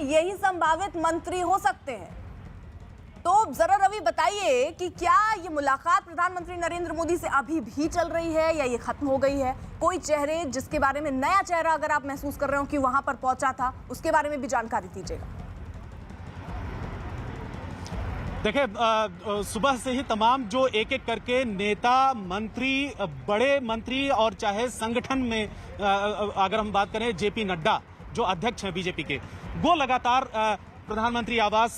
यही संभावित मंत्री हो सकते हैं। तो जरा रवि बताइए कि क्या ये मुलाकात प्रधानमंत्री नरेंद्र मोदी से अभी भी चल रही है या ये खत्म हो गई है? कोई चेहरे जिसके बारे में, नया चेहरा अगर आप महसूस कर रहे हो कि वहां पर पहुंचा था, उसके बारे में भी जानकारी दीजिएगा। देखिए, सुबह से ही तमाम जो एक एक करके नेता, मंत्री, बड़े मंत्री और चाहे संगठन में अगर हम बात करें जेपी नड्डा जो अध्यक्ष हैं बीजेपी के, वो लगातार प्रधानमंत्री आवास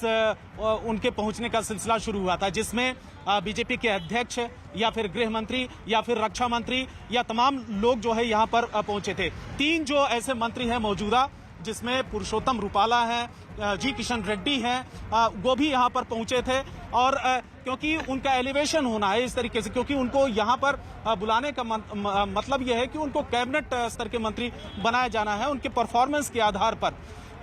उनके पहुंचने का सिलसिला शुरू हुआ था, जिसमें बीजेपी के अध्यक्ष या फिर गृह मंत्री या फिर रक्षा मंत्री या तमाम लोग जो है यहां पर पहुंचे थे। 3 जो ऐसे मंत्री हैं मौजूदा, जिसमें पुरुषोत्तम रूपाला हैं, जी किशन रेड्डी हैं, वो भी यहां पर पहुंचे थे। और क्योंकि उनका एलिवेशन होना है इस तरीके से, क्योंकि उनको यहां पर बुलाने का मतलब यह है कि उनको कैबिनेट स्तर के मंत्री बनाया जाना है। उनके परफॉर्मेंस के आधार पर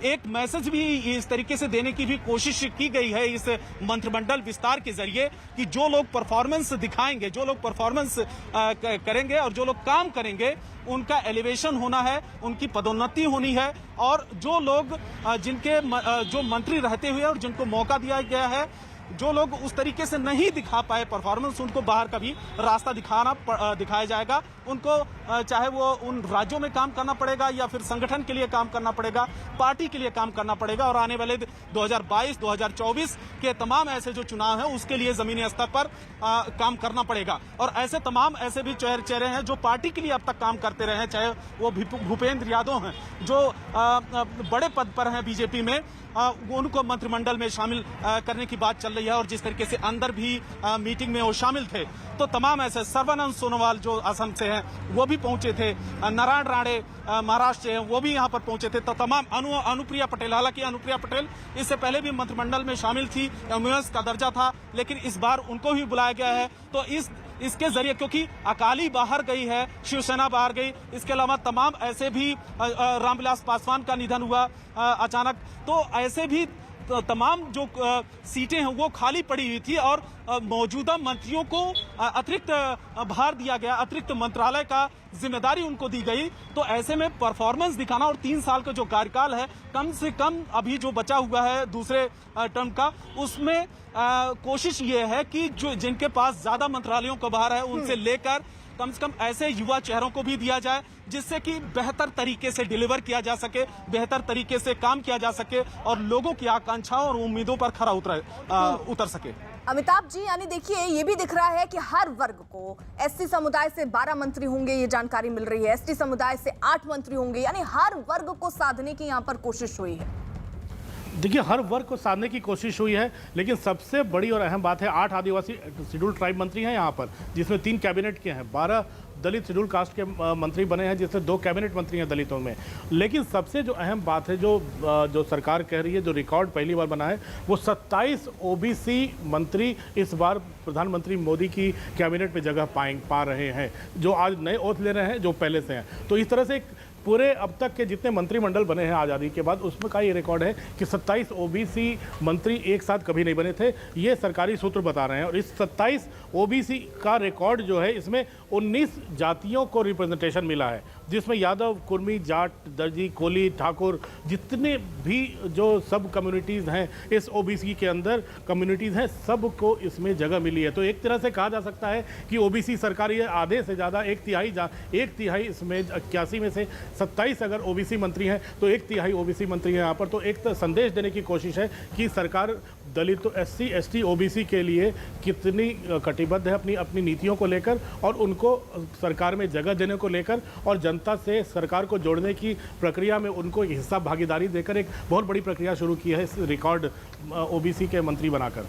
एक मैसेज भी इस तरीके से देने की भी कोशिश की गई है इस मंत्रिमंडल विस्तार के जरिए कि जो लोग परफॉर्मेंस दिखाएंगे, जो लोग परफॉर्मेंस करेंगे और जो लोग काम करेंगे, उनका एलिवेशन होना है, उनकी पदोन्नति होनी है। और जो लोग जिनके जो मंत्री रहते हुए और जिनको मौका दिया गया है, जो लोग उस तरीके से नहीं दिखा पाए परफॉर्मेंस, उनको बाहर का भी रास्ता दिखाया जाएगा। उनको चाहे वो उन राज्यों में काम करना पड़ेगा या फिर संगठन के लिए काम करना पड़ेगा, पार्टी के लिए काम करना पड़ेगा। और आने वाले 2022-2024 के तमाम ऐसे जो चुनाव हैं उसके लिए जमीनी स्तर पर काम करना पड़ेगा। और ऐसे तमाम ऐसे भी चेहरे हैं जो पार्टी के लिए अब तक काम करते रहे हैं, चाहे वो भूपेंद्र यादव हैं जो बड़े पद पर हैं बीजेपी में, उनको मंत्रिमंडल में शामिल करने की बात चल रही है। और जिस तरीके से अंदर भी मीटिंग में वो शामिल थे, तो तमाम ऐसे, सर्बानंद सोनोवाल जो असम से हैं वो भी पहुंचे थे, नारायण राणे महाराष्ट्र से हैं वो भी यहां पर पहुंचे थे। तो तमाम अनुप्रिया पटेल, हालांकि अनुप्रिया पटेल इससे पहले भी मंत्रिमंडल में शामिल थी, एमओएस का दर्जा था, लेकिन इस बार उनको भी बुलाया गया है। तो इसके जरिए, क्योंकि अकाली बाहर गई है, शिवसेना बाहर गई, इसके अलावा तमाम ऐसे भी रामविलास पासवान का निधन हुआ अचानक, तो ऐसे भी तमाम जो सीटें हैं वो खाली पड़ी हुई थी और मौजूदा मंत्रियों को अतिरिक्त भार दिया गया, अतिरिक्त मंत्रालय का जिम्मेदारी उनको दी गई। तो ऐसे में परफॉर्मेंस दिखाना और 3 साल का जो कार्यकाल है, कम से कम अभी जो बचा हुआ है दूसरे टर्म का, उसमें कोशिश ये है कि जो जिनके पास ज्यादा मंत्रालयों का भार है उनसे लेकर कम से कम ऐसे युवा चेहरों को भी दिया जाए, जिससे कि बेहतर तरीके से डिलीवर किया जा सके, बेहतर तरीके से काम किया जा सके और लोगों की आकांक्षाओं और उम्मीदों पर खरा उतर सके। अमिताभ जी, यानी देखिए ये भी दिख रहा है कि हर वर्ग को, एससी समुदाय से 12 मंत्री होंगे, ये जानकारी मिल रही है, एसटी समुदाय से 8 मंत्री होंगे, यानी हर वर्ग को साधने की यहाँ पर कोशिश हुई है। देखिए, हर वर्ग को साधने की कोशिश हुई है, लेकिन सबसे बड़ी और अहम बात है 8 आदिवासी शेड्यूल ट्राइब मंत्री हैं यहाँ पर, जिसमें 3 कैबिनेट के हैं, 12 दलित शेड्यूल कास्ट के मंत्री बने हैं, जिसमें 2 कैबिनेट मंत्री हैं दलितों में। लेकिन सबसे जो अहम बात है, जो सरकार कह रही है, जो रिकॉर्ड पहली बार बना है, वो 27 ओबीसी मंत्री इस बार प्रधानमंत्री मोदी की कैबिनेट में जगह पा रहे हैं, जो आज नए ओथ ले रहे हैं, जो पहले से हैं। तो इस तरह से पूरे अब तक के जितने मंत्रिमंडल बने हैं आज़ादी के बाद, उसमें का ये रिकॉर्ड है कि 27 ओबीसी मंत्री एक साथ कभी नहीं बने थे, ये सरकारी सूत्र बता रहे हैं। और इस 27 ओबीसी का रिकॉर्ड जो है, इसमें 19 जातियों को रिप्रेजेंटेशन मिला है, जिसमें यादव, कुर्मी, जाट, दर्जी, कोली, ठाकुर, जितने भी जो सब कम्युनिटीज़ हैं इस ओबीसी के अंदर कम्युनिटीज़ हैं, सबको इसमें जगह मिली है। तो एक तरह से कहा जा सकता है कि ओबीसी सरकारी आधे से ज़्यादा, एक तिहाई इसमें 81 में से 27 अगर ओबीसी मंत्री हैं तो 1/3 ओबीसी मंत्री हैं यहाँ पर। तो एक संदेश देने की कोशिश है कि सरकार दलितों, एससी, एसटी, ओबीसी के लिए कितनी कटिबद्ध है अपनी नीतियों को लेकर और उनको सरकार में जगह देने को लेकर, और जनता से सरकार को जोड़ने की प्रक्रिया में उनको हिस्सा भागीदारी देकर एक बहुत बड़ी प्रक्रिया शुरू की है इस रिकॉर्ड ओबीसी के मंत्री बनाकर।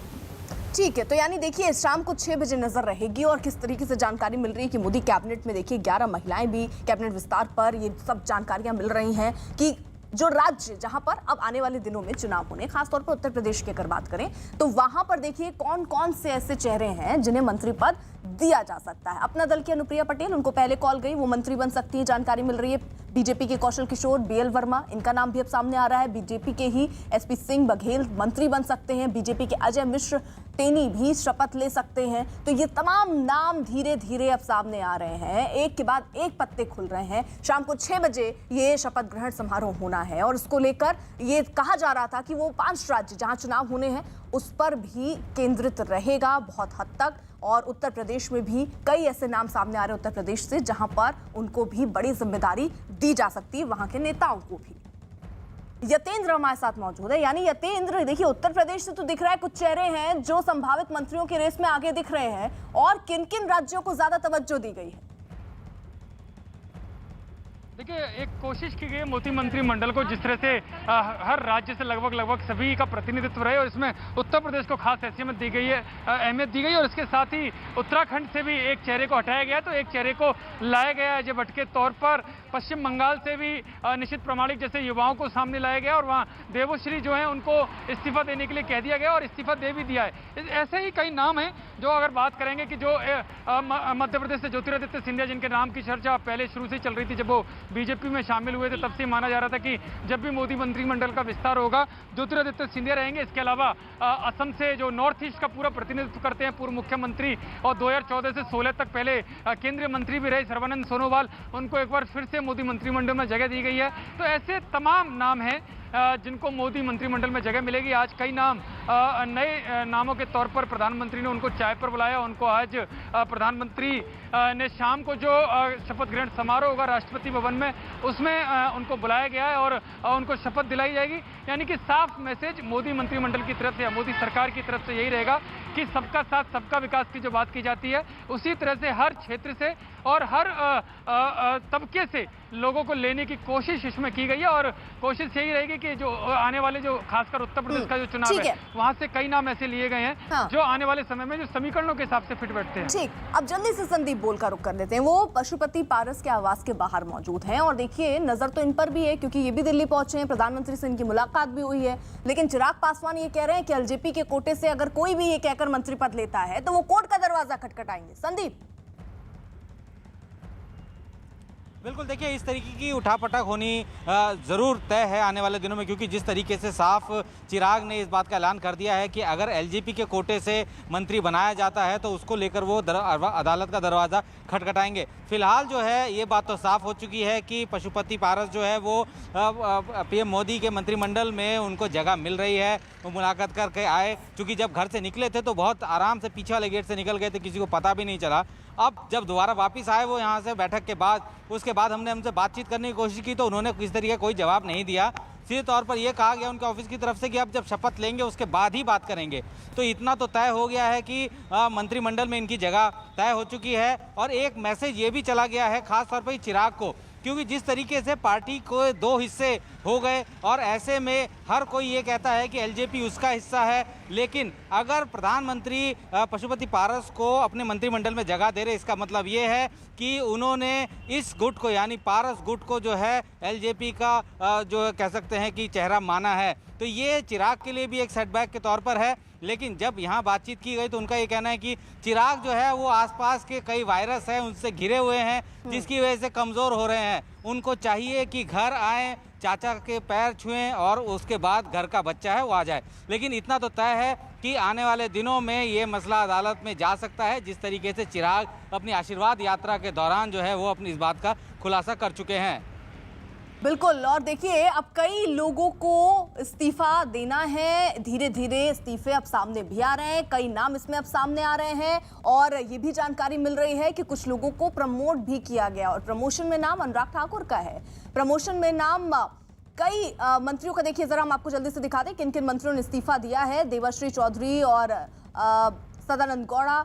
ठीक है, तो यानी देखिए शाम को 6 बजे नजर रहेगी और किस तरीके से जानकारी मिल रही है कि मोदी कैबिनेट में देखिए 11 महिलाएं भी कैबिनेट विस्तार पर, ये सब जानकारियां मिल रही हैं कि जो राज्य जहां पर अब आने वाले दिनों में चुनाव होने, खासतौर पर उत्तर प्रदेश की अगर बात करें, तो वहां पर देखिए कौन कौन से ऐसे चेहरे हैं जिन्हें मंत्री पद दिया जा सकता है। अपना दल की अनुप्रिया पटेल, उनको पहले कॉल गई, वो मंत्री बन सकती है, जानकारी मिल रही है। बीजेपी के कौशल किशोर, बीएल वर्मा, इनका नाम भी अब सामने आ रहा है। बीजेपी के ही एसपी सिंह बघेल मंत्री बन सकते हैं। बीजेपी के अजय मिश्र टेनी भी शपथ ले सकते हैं। तो ये तमाम नाम धीरे धीरे अब सामने आ रहे हैं, एक के बाद एक पत्ते खुल रहे हैं। शाम को 6 बजे ये शपथ ग्रहण समारोह होना है और इसको लेकर ये कहा जा रहा था कि वो 5 राज्य जहां चुनाव होने हैं उस पर भी केंद्रित रहेगा बहुत हद तक। और उत्तर प्रदेश में भी कई ऐसे नाम सामने आ रहे हैं उत्तर प्रदेश से जहां पर उनको भी बड़ी जिम्मेदारी दी जा सकती है, वहां के नेताओं को भी। यतेंद्र हमारे साथ मौजूद है। यानी यतेंद्र, देखिए उत्तर प्रदेश से तो दिख रहा है कुछ चेहरे हैं जो संभावित मंत्रियों की रेस में आगे दिख रहे हैं, और किन किन राज्यों को ज्यादा तवज्जो दी गई है? देखिए, एक कोशिश की गई है मोदी मंत्रिमंडल को जिस तरह से हर राज्य से लगभग सभी का प्रतिनिधित्व रहे, और इसमें उत्तर प्रदेश को खास अहमियत दी गई है, और इसके साथ ही उत्तराखंड से भी एक चेहरे को हटाया गया, तो एक चेहरे को लाया गया है जब के तौर पर। पश्चिम बंगाल से भी निश्चित प्रामाणिक जैसे युवाओं को सामने लाया गया, और वहाँ देवश्री जो है उनको इस्तीफा देने के लिए कह दिया गया और इस्तीफा दे भी दिया है। ऐसे ही कई नाम हैं जो अगर बात करेंगे कि जो मध्य प्रदेश से ज्योतिरादित्य सिंधिया, जिनके नाम की चर्चा पहले शुरू से चल रही थी, जब वो बीजेपी में शामिल हुए थे तब से माना जा रहा था कि जब भी मोदी मंत्रिमंडल का विस्तार होगा ज्योतिरादित्य सिंधिया रहेंगे। इसके अलावा असम से जो नॉर्थ ईस्ट का पूरा प्रतिनिधित्व करते हैं पूर्व मुख्यमंत्री और 2014 से 16 तक पहले केंद्रीय मंत्री भी रहे सर्बानंद सोनोवाल, उनको एक बार फिर से मोदी मंत्रिमंडल में जगह दी गई है। तो ऐसे तमाम नाम हैं जिनको मोदी मंत्रिमंडल में जगह मिलेगी। आज कई नाम नए नामों के तौर पर प्रधानमंत्री ने उनको चाय पर बुलाया। उनको आज प्रधानमंत्री ने शाम को जो शपथ ग्रहण समारोह होगा राष्ट्रपति भवन में, उसमें उनको बुलाया गया है और उनको शपथ दिलाई जाएगी। यानी कि साफ मैसेज मोदी मंत्रिमंडल की तरफ से या मोदी सरकार की तरफ से यही रहेगा कि सबका साथ सबका विकास की जो बात की जाती है, उसी तरह से हर क्षेत्र से और हर तबके से लोगों को लेने की कोशिश इसमें की गई है। और कोशिश यही रहेगी कि जो आने वाले जो खासकर उत्तर प्रदेश का जो चुनाव है वहां से कई नाम ऐसे लिए गए हैं जो आने वाले समय में जो समीकरणों के हिसाब से फिट बैठते हैं। ठीक, अब जल्दी से संदीप बोल का रुख कर लेते हैं। वो पशुपति पारस के आवास के बाहर मौजूद हैं और देखिए नजर तो इन पर भी है क्योंकि ये भी दिल्ली पहुंचे हैं, प्रधानमंत्री से इनकी मुलाकात भी हुई है। लेकिन चिराग पासवान ये कह रहे हैं कि एलजेपी के कोटे से अगर कोई भी ये कहकर मंत्री पद लेता है तो वो कोर्ट का दरवाजा खटखटाएंगे। संदीप, बिल्कुल, देखिए इस तरीके की उठापटक होनी ज़रूर तय है आने वाले दिनों में, क्योंकि जिस तरीके से साफ चिराग ने इस बात का ऐलान कर दिया है कि अगर एलजेपी के कोटे से मंत्री बनाया जाता है तो उसको लेकर वो अदालत का दरवाज़ा खटखटाएंगे। फिलहाल जो है ये बात तो साफ हो चुकी है कि पशुपति पारस जो है वो पीएम मोदी के मंत्रिमंडल में उनको जगह मिल रही है। वो मुलाकात करके आए, क्योंकि जब घर से निकले थे तो बहुत आराम से पीछे वाले गेट से निकल गए थे, किसी को पता भी नहीं चला। अब जब दोबारा वापस आए वो यहाँ से बैठक के बाद, उसके बाद हमने उनसे बातचीत करने की कोशिश की तो उन्होंने किसी तरीके कोई जवाब नहीं दिया। सीधे तौर पर यह कहा गया उनके ऑफिस की तरफ से कि अब जब शपथ लेंगे उसके बाद ही बात करेंगे। तो इतना तो तय हो गया है कि मंत्रिमंडल में इनकी जगह तय हो चुकी है। और एक मैसेज ये भी चला गया है खास तौर पर चिराग को, क्योंकि जिस तरीके से पार्टी को 2 हिस्से हो गए और ऐसे में हर कोई ये कहता है कि एलजेपी उसका हिस्सा है, लेकिन अगर प्रधानमंत्री पशुपति पारस को अपने मंत्रिमंडल में जगह दे रहे, इसका मतलब ये है कि उन्होंने इस गुट को यानी पारस गुट को जो है एलजेपी का जो कह सकते हैं कि चेहरा माना है। तो ये चिराग के लिए भी एक सेटबैक के तौर पर है। लेकिन जब यहाँ बातचीत की गई तो उनका ये कहना है कि चिराग जो है वो आसपास के कई वायरस हैं उनसे घिरे हुए हैं, जिसकी वजह से कमज़ोर हो रहे हैं। उनको चाहिए कि घर आएँ, चाचा के पैर छुएं और उसके बाद घर का बच्चा है वो आ जाए। लेकिन इतना तो तय है कि आने वाले दिनों में ये मसला अदालत में जा सकता है, जिस तरीके से चिराग अपनी आशीर्वाद यात्रा के दौरान जो है वो अपनी इस बात का खुलासा कर चुके हैं। बिल्कुल, और देखिए अब कई लोगों को इस्तीफा देना है, धीरे धीरे इस्तीफे अब सामने भी आ रहे हैं, कई नाम इसमें अब सामने आ रहे हैं। और ये भी जानकारी मिल रही है कि कुछ लोगों को प्रमोट भी किया गया और प्रमोशन में नाम अनुराग ठाकुर का है। प्रमोशन में नाम कई मंत्रियों का देखिए जरा हम आपको जल्दी से दिखा दें किन किन मंत्रियों ने इस्तीफा दिया है। देवाश्री चौधरी और सदानंद गौड़ा,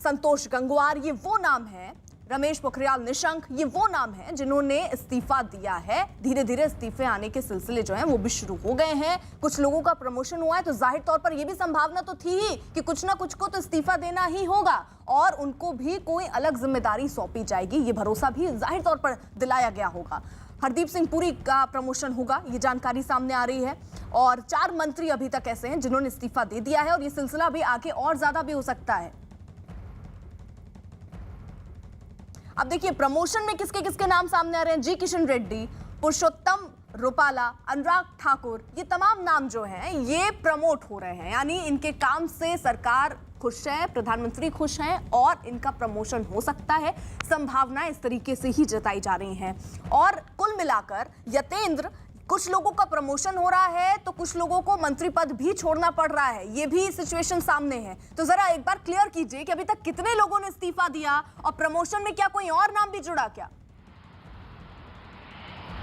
संतोष गंगवार, ये वो नाम है। रमेश पोखरियाल निशंक, ये वो नाम हैं जिन्होंने इस्तीफा दिया है। धीरे धीरे इस्तीफे आने के सिलसिले जो हैं वो भी शुरू हो गए हैं। कुछ लोगों का प्रमोशन हुआ है तो जाहिर तौर पर ये भी संभावना तो थी ही कि कुछ ना कुछ को तो इस्तीफा देना ही होगा और उनको भी कोई अलग जिम्मेदारी सौंपी जाएगी। ये भरोसा भी जाहिर तौर पर दिलाया गया होगा। हरदीप सिंह पुरी का प्रमोशन होगा, ये जानकारी सामने आ रही है। और 4 मंत्री अभी तक ऐसे हैं जिन्होंने इस्तीफा दे दिया है और ये सिलसिला अभी आगे और ज्यादा भी हो सकता है। अब देखिए प्रमोशन में किसके किसके नाम सामने आ रहे हैं। जी किशन रेड्डी, पुरुषोत्तम रुपाला, अनुराग ठाकुर, ये तमाम नाम जो हैं ये प्रमोट हो रहे हैं, यानी इनके काम से सरकार खुश है, प्रधानमंत्री खुश हैं और इनका प्रमोशन हो सकता है। संभावनाएं इस तरीके से ही जताई जा रही हैं। और कुल मिलाकर यतेंद्र, कुछ लोगों का प्रमोशन हो रहा है तो कुछ लोगों को मंत्री पद भी छोड़ना पड़ रहा है, ये भी सिचुएशन सामने है। तो जरा एक बार क्लियर कीजिए कि अभी तक कितने लोगों ने इस्तीफा दिया और प्रमोशन में क्या कोई और नाम भी जुड़ा क्या?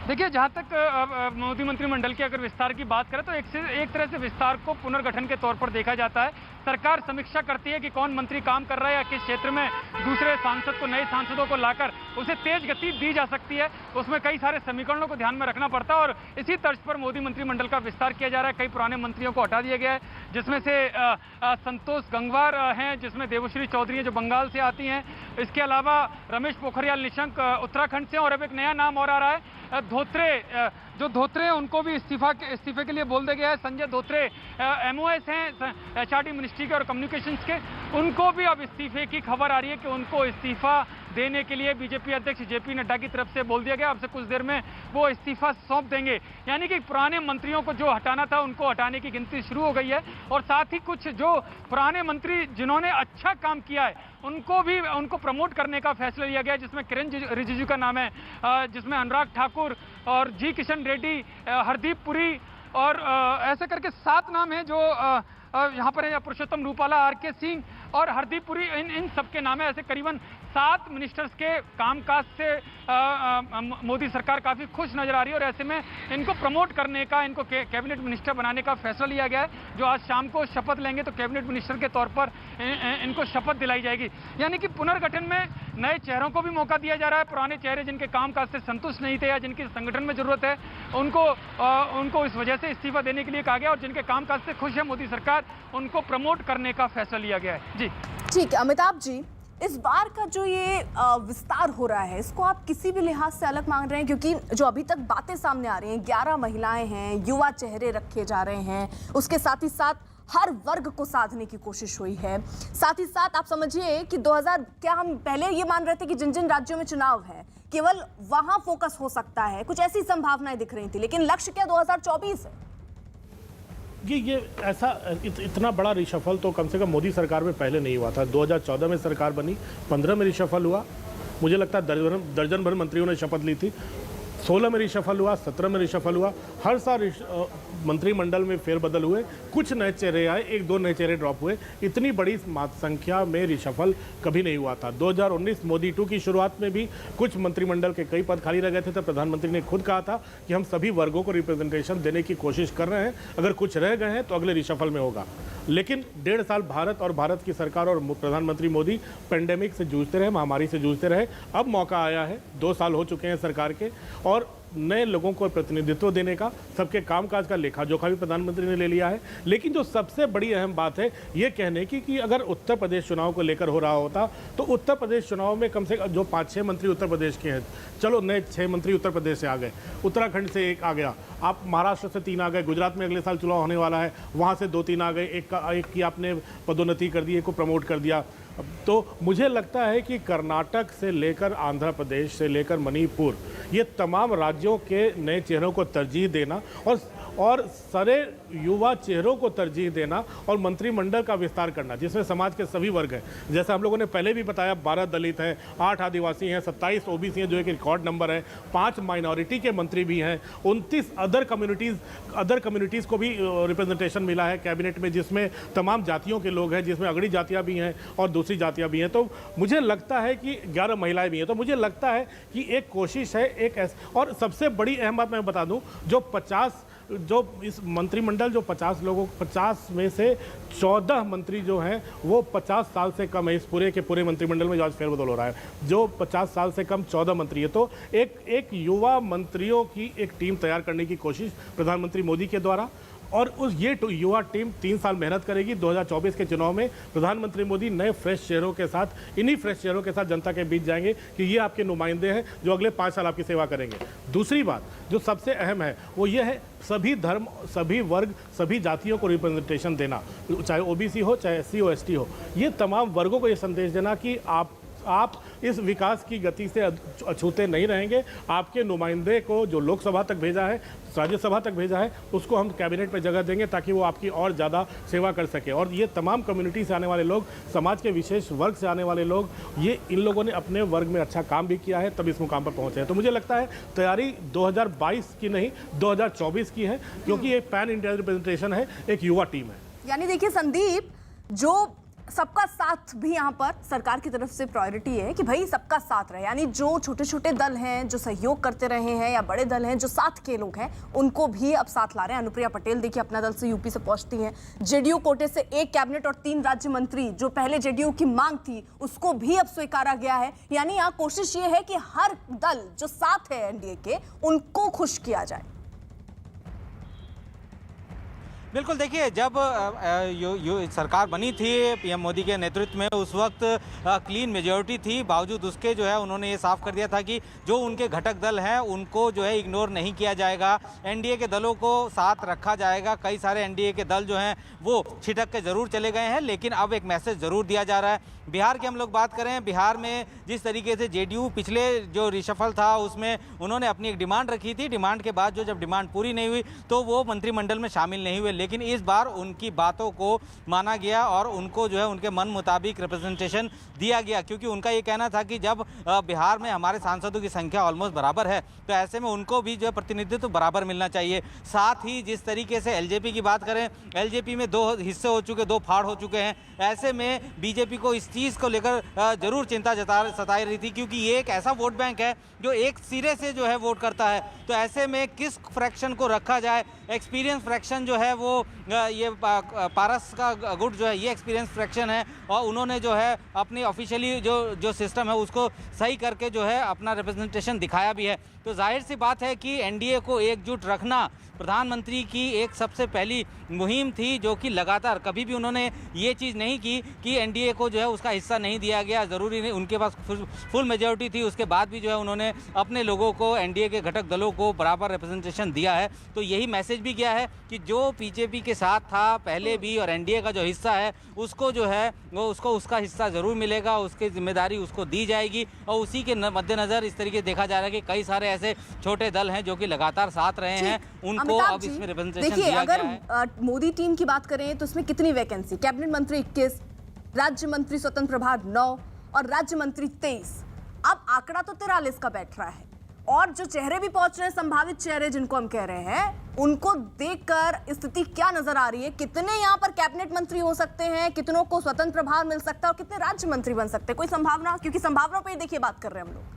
देखिए, जहाँ तक मोदी मंत्रिमंडल की अगर विस्तार की बात करें तो एक तरह से विस्तार को पुनर्गठन के तौर पर देखा जाता है। सरकार समीक्षा करती है कि कौन मंत्री काम कर रहा है या किस क्षेत्र में दूसरे सांसद को, नए सांसदों को लाकर उसे तेज गति दी जा सकती है। उसमें कई सारे समीकरणों को ध्यान में रखना पड़ता है और इसी तर्ज पर मोदी मंत्रिमंडल का विस्तार किया जा रहा है। कई पुराने मंत्रियों को हटा दिया गया है, जिसमें से संतोष गंगवार हैं, जिसमें देवश्री चौधरी हैं जो बंगाल से आती हैं। इसके अलावा रमेश पोखरियाल निशंक उत्तराखंड से, और अब एक नया नाम और आ रहा है धोत्रे, जो धोत्रे हैं उनको भी इस्तीफे के लिए बोल दिया गया है। संजय धोत्रे MOS हैं HRD मिनिस्ट्री के और कम्युनिकेशंस के, उनको भी अब इस्तीफे की खबर आ रही है कि उनको इस्तीफा देने के लिए बीजेपी अध्यक्ष JP नड्डा की तरफ से बोल दिया गया। अब से कुछ देर में वो इस्तीफा सौंप देंगे, यानी कि पुराने मंत्रियों को जो हटाना था उनको हटाने की गिनती शुरू हो गई है। और साथ ही कुछ जो पुराने मंत्री जिन्होंने अच्छा काम किया है उनको प्रमोट करने का फैसला लिया गया, जिसमें किरण रिजिजू का नाम है, जिसमें अनुराग ठाकुर और जी किशन रेड्डी, हरदीप पुरी और ऐसे करके 7 नाम हैं जो यहाँ पर है। पुरुषोत्तम रूपाला, RK सिंह और हरदीप पुरी, इन सबके नाम है। ऐसे करीबन 7 मिनिस्टर्स के कामकाज से मोदी सरकार काफ़ी खुश नजर आ रही है और ऐसे में इनको प्रमोट करने का, इनको कैबिनेट मिनिस्टर बनाने का फैसला लिया गया है। जो आज शाम को शपथ लेंगे तो कैबिनेट मिनिस्टर के तौर पर इनको शपथ दिलाई जाएगी। यानी कि पुनर्गठन में नए चेहरों को भी मौका दिया जा रहा है। पुराने चेहरे जिनके कामकाज से संतुष्ट नहीं थे या जिनकी संगठन में जरूरत है उनको इस वजह से इस्तीफा देने के लिए कहा गया, और जिनके कामकाज से खुश है मोदी सरकार उनको प्रमोट करने का फैसला लिया गया है। जी ठीक है अमिताभ जी, इस बार का जो ये विस्तार हो रहा है इसको आप किसी भी लिहाज से अलग मान रहे हैं? क्योंकि जो अभी तक बातें सामने आ रही हैं, 11 महिलाएं हैं, युवा चेहरे रखे जा रहे हैं, उसके साथ ही साथ हर वर्ग को साधने की कोशिश हुई है। साथ ही साथ आप समझिए कि 2000 क्या हम पहले ये मान रहे थे कि जिन जिन राज्यों में चुनाव है केवल वहां फोकस हो सकता है, कुछ ऐसी संभावनाएं दिख रही थी, लेकिन लक्ष्य क्या 2024 है? ये ऐसा इतना बड़ा रिशफल तो कम से कम मोदी सरकार में पहले नहीं हुआ था। 2014 में सरकार बनी, 15 में रिशफल हुआ, मुझे लगता है दर्जन भर मंत्रियों ने शपथ ली थी, 16 में रिशफल हुआ, 17 में रिशफल हुआ। हर साल मंत्रिमंडल में फेरबदल हुए, कुछ नए चेहरे आए, 1-2 नए चेहरे ड्रॉप हुए। इतनी बड़ी संख्या में रिशफल कभी नहीं हुआ था। 2019 मोदी 2 की शुरुआत में भी कुछ मंत्रिमंडल के कई पद खाली रह गए थे, तो प्रधानमंत्री ने खुद कहा था कि हम सभी वर्गों को रिप्रेजेंटेशन देने की कोशिश कर रहे हैं, अगर कुछ रह गए हैं तो अगले रिशफल में होगा। लेकिन 1.5 साल भारत की सरकार और प्रधानमंत्री मोदी पेंडेमिक से जूझते रहे, महामारी से जूझते रहे। अब मौका आया है, 2 साल हो चुके हैं सरकार के, और नए लोगों को प्रतिनिधित्व देने का, सबके कामकाज का लेखा जोखा भी प्रधानमंत्री ने ले लिया है। लेकिन जो सबसे बड़ी अहम बात है ये कहने की कि अगर उत्तर प्रदेश चुनाव को लेकर हो रहा होता तो उत्तर प्रदेश चुनाव में कम से कम जो 5-6 मंत्री उत्तर प्रदेश के हैं, चलो नए 6 मंत्री उत्तर प्रदेश से आ गए, उत्तराखंड से 1 आ गया, आप महाराष्ट्र से 3 आ गए, गुजरात में अगले साल चुनाव होने वाला है, वहाँ से 2-3 आ गए, एक की आपने पदोन्नति कर दी, एक को प्रमोट कर दिया। तो मुझे लगता है कि कर्नाटक से लेकर आंध्र प्रदेश से लेकर मणिपुर, ये तमाम राज्यों के नए चेहरों को तरजीह देना और सारे युवा चेहरों को तरजीह देना और मंत्रिमंडल का विस्तार करना जिसमें समाज के सभी वर्ग हैं। जैसे हम लोगों ने पहले भी बताया, 12 दलित हैं, 8 आदिवासी हैं, 27 OBC हैं जो एक रिकॉर्ड नंबर है, 5 माइनॉरिटी के मंत्री भी हैं, 29 अदर कम्युनिटीज़ को भी रिप्रेजेंटेशन मिला है कैबिनेट में, जिसमें तमाम जातियों के लोग हैं, जिसमें अगड़ी जातियाँ भी हैं और दूसरी जातियाँ भी हैं। तो मुझे लगता है कि 11 महिलाएँ भी हैं। तो मुझे लगता है कि एक कोशिश है, और सबसे बड़ी अहम बात मैं बता दूँ, जो इस मंत्रिमंडल जो 50 लोगों 50 में से 14 मंत्री जो हैं वो 50 साल से कम है। इस पूरे मंत्रिमंडल में जो आज फेरबदल हो रहा है, जो 50 साल से कम 14 मंत्री है। तो एक युवा मंत्रियों की एक टीम तैयार करने की कोशिश प्रधानमंत्री मोदी के द्वारा, और ये युवा टीम 3 साल मेहनत करेगी। 2024 के चुनाव में प्रधानमंत्री मोदी नए फ्रेश चेहरों के साथ, इन्हीं फ्रेश चेहरों के साथ जनता के बीच जाएंगे कि ये आपके नुमाइंदे हैं जो अगले 5 साल आपकी सेवा करेंगे। दूसरी बात जो सबसे अहम है वो ये है, सभी धर्म, सभी वर्ग, सभी जातियों को रिप्रेजेंटेशन देना, चाहे OBC हो, चाहे SC हो, ST हो, ये तमाम वर्गों को ये संदेश देना कि आप इस विकास की गति से अछूते नहीं रहेंगे। आपके नुमाइंदे को जो लोकसभा तक भेजा है, राज्यसभा तक भेजा है, उसको हम कैबिनेट में जगह देंगे ताकि वो आपकी और ज़्यादा सेवा कर सके। और ये तमाम कम्युनिटी से आने वाले लोग, समाज के विशेष वर्ग से आने वाले लोग, ये इन लोगों ने अपने वर्ग में अच्छा काम भी किया है, तब इस मुकाम पर पहुंचे हैं। तो मुझे लगता है तैयारी 2022 की नहीं 2024 की है, क्योंकि एक पैन इंडिया रिप्रेजेंटेशन है, एक युवा टीम है। यानी देखिए संदीप, जो सबका साथ भी यहाँ पर सरकार की तरफ से प्रायोरिटी है कि भाई सबका साथ रहे, यानी जो छोटे छोटे दल हैं जो सहयोग करते रहे हैं या बड़े दल हैं जो साथ के लोग हैं उनको भी अब साथ ला रहे हैं। अनुप्रिया पटेल देखिए अपना दल से यूपी से पहुंचती हैं, जेडीयू कोटे से 1 कैबिनेट और 3 राज्य मंत्री, जो पहले जेडीयू की मांग थी उसको भी अब स्वीकारा गया है। यानी यहाँ कोशिश ये है कि हर दल जो साथ है एनडीए के उनको खुश किया जाए। बिल्कुल, देखिए जब सरकार बनी थी पीएम मोदी के नेतृत्व में, उस वक्त क्लीन मेजॉरिटी थी, बावजूद उसके जो है उन्होंने ये साफ कर दिया था कि जो उनके घटक दल हैं उनको जो है इग्नोर नहीं किया जाएगा, एनडीए के दलों को साथ रखा जाएगा। कई सारे एनडीए के दल जो हैं वो छिटक के ज़रूर चले गए हैं, लेकिन अब एक मैसेज ज़रूर दिया जा रहा है। बिहार की हम लोग बात करें, बिहार में जिस तरीके से जेडीयू पिछले जो रिशफल था उसमें उन्होंने अपनी एक डिमांड रखी थी, डिमांड के बाद जब डिमांड पूरी नहीं हुई तो वो मंत्रिमंडल में शामिल नहीं हुए, लेकिन इस बार उनकी बातों को माना गया और उनको जो है उनके मन मुताबिक रिप्रेजेंटेशन दिया गया, क्योंकि उनका ये कहना था कि जब बिहार में हमारे सांसदों की संख्या ऑलमोस्ट बराबर है तो ऐसे में उनको भी जो प्रतिनिधित्व बराबर मिलना चाहिए। साथ ही जिस तरीके से एलजेपी की बात करें, एलजेपी में 2 हिस्से हो चुके, 2 फाड़ हो चुके हैं, ऐसे में बीजेपी को इस चीज़ को लेकर जरूर चिंता सताई रही थी, क्योंकि ये एक ऐसा वोट बैंक है जो एक सिरे से जो है वोट करता है। तो ऐसे में किस फ्रैक्शन को रखा जाए, एक्सपीरियंस फ्रैक्शन जो है वो ये पारस का गुट जो है ये एक्सपीरियंस फ्रैक्शन है, और उन्होंने जो है अपनी ऑफिशियली जो सिस्टम है उसको सही करके जो है अपना रिप्रेजेंटेशन दिखाया भी है। तो जाहिर सी बात है कि एनडीए को एकजुट रखना प्रधानमंत्री की एक सबसे पहली मुहिम थी, जो कि लगातार कभी भी उन्होंने ये चीज़ नहीं की कि एनडीए को जो है उसका हिस्सा नहीं दिया गया। ज़रूरी नहीं, उनके पास फुल मेजॉरिटी थी, उसके बाद भी जो है उन्होंने अपने लोगों को, एनडीए के घटक दलों को बराबर रिप्रेजेंटेशन दिया है। तो यही मैसेज भी गया है कि जो बीजेपी के साथ था पहले भी और एनडीए का जो हिस्सा है उसको जो है वो उसको उसका हिस्सा ज़रूर मिलेगा, उसकी जिम्मेदारी उसको दी जाएगी। और उसी के मद्देनज़र इस तरीके से देखा जा रहा है कि कई सारे ऐसे छोटे दल हैं जो कि लगातार साथ रहे हैं, उनको अब इसमें रिप्रेजेंटेशन दिया गया है। अगर मोदी टीम की बात करें तो इसमें कितनी वैकेंसी, कैबिनेट मंत्री 21, राज्य मंत्री स्वतंत्र प्रभार 9 और राज्य मंत्री 23। अब आंकड़ा तो 43 का बैठ रहा है, और जो चेहरे भी पहुंच रहे हैं, संभावित चेहरे जिनको हम कह रहे हैं, उनको देखकर स्थिति क्या नजर आ रही है? कितने यहाँ पर कैबिनेट मंत्री हो सकते हैं, कितनों को स्वतंत्र प्रभार मिल सकता है और कितने राज्य मंत्री बन सकते हैं? कोई संभावना? क्योंकि संभावनाओं पे ही देखिए बात कर रहे हैं हम लोग।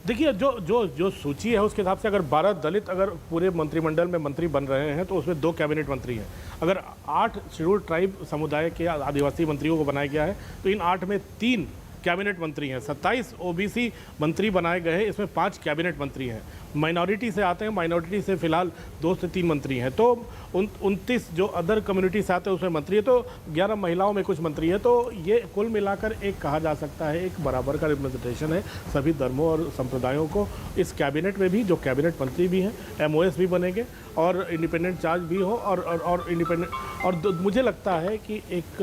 देखिए जो सूची है उसके हिसाब से अगर 12 दलित अगर पूरे मंत्रिमंडल में मंत्री बन रहे हैं तो उसमें 2 कैबिनेट मंत्री हैं। अगर 8 शेड्यूल ट्राइब समुदाय के आदिवासी मंत्रियों को बनाया गया है तो इन 8 में 3 कैबिनेट मंत्री हैं, 27 ओबीसी मंत्री बनाए गए हैं, इसमें 5 कैबिनेट मंत्री हैं। माइनॉरिटी से आते हैं, माइनॉरिटी से फिलहाल 2 से 3 मंत्री हैं। तो 29 जो अदर कम्युनिटी से आते हैं उसमें मंत्री है, तो 11 महिलाओं में कुछ मंत्री है। तो ये कुल मिलाकर एक कहा जा सकता है एक बराबर का रिप्रेजेंटेशन है सभी धर्मों और संप्रदायों को इस कैबिनेट में भी। जो कैबिनेट मंत्री भी हैं, एमओएस भी बनेंगे और इंडिपेंडेंट चार्ज भी हो और इंडिपेंडेंट, और मुझे लगता है कि एक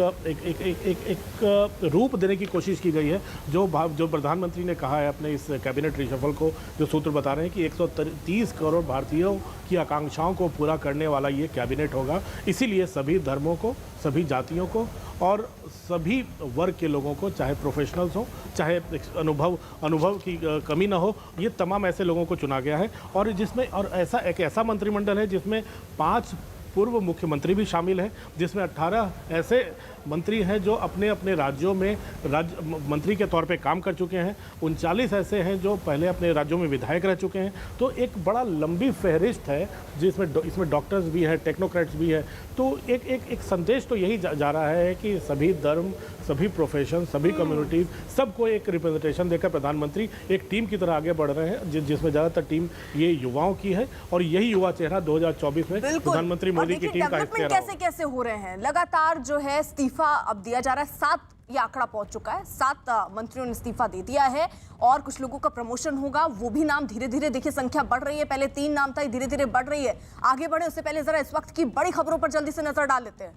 रूप देने की कोशिश की गई है। जो प्रधानमंत्री ने कहा है अपने इस कैबिनेट रिशफल को, जो सूत्र बता रहे हैं कि 130 करोड़ भारतीयों की आकांक्षाओं को पूरा करने वाला ये कैबिनेट होगा। इसीलिए सभी धर्मों को, सभी जातियों को और सभी वर्ग के लोगों को, चाहे प्रोफेशनल्स हो, चाहे अनुभव की कमी ना हो, ये तमाम ऐसे लोगों को चुना गया है। और जिसमें और एक ऐसा मंत्रिमंडल है जिसमें 5 पूर्व मुख्यमंत्री भी शामिल हैं, जिसमें 18 ऐसे मंत्री हैं जो अपने अपने राज्यों में मंत्री के तौर पे काम कर चुके हैं, 39 ऐसे हैं जो पहले अपने राज्यों में विधायक रह चुके हैं। तो एक बड़ा लंबी फहरिस्त है इसमें डॉक्टर्स भी हैं, टेक्नोक्रेट्स भी हैं। तो एक संदेश तो यही जा रहा है कि सभी धर्म, सभी प्रोफेशन, सभी कम्युनिटीज़, सबको एक रिप्रेजेंटेशन देकर प्रधानमंत्री एक टीम की तरह आगे बढ़ रहे हैं, जिसमें ज़्यादातर टीम ये युवाओं की है। और यही युवा चेहरा 2024 में प्रधानमंत्री मोदी की टीम का हिस्सा कैसे कैसे हो रहे हैं। लगातार जो है इस्तीफा अब दिया जा रहा है, 7 ये आंकड़ा पहुंच चुका है, 7 मंत्रियों ने इस्तीफा दे दिया है और कुछ लोगों का प्रमोशन होगा। वो भी नाम धीरे धीरे देखिए संख्या बढ़ रही है, पहले 3 नाम था, धीरे धीरे बढ़ रही है। आगे बढ़े उससे पहले जरा इस वक्त की बड़ी खबरों पर जल्दी से नजर डाल लेते हैं।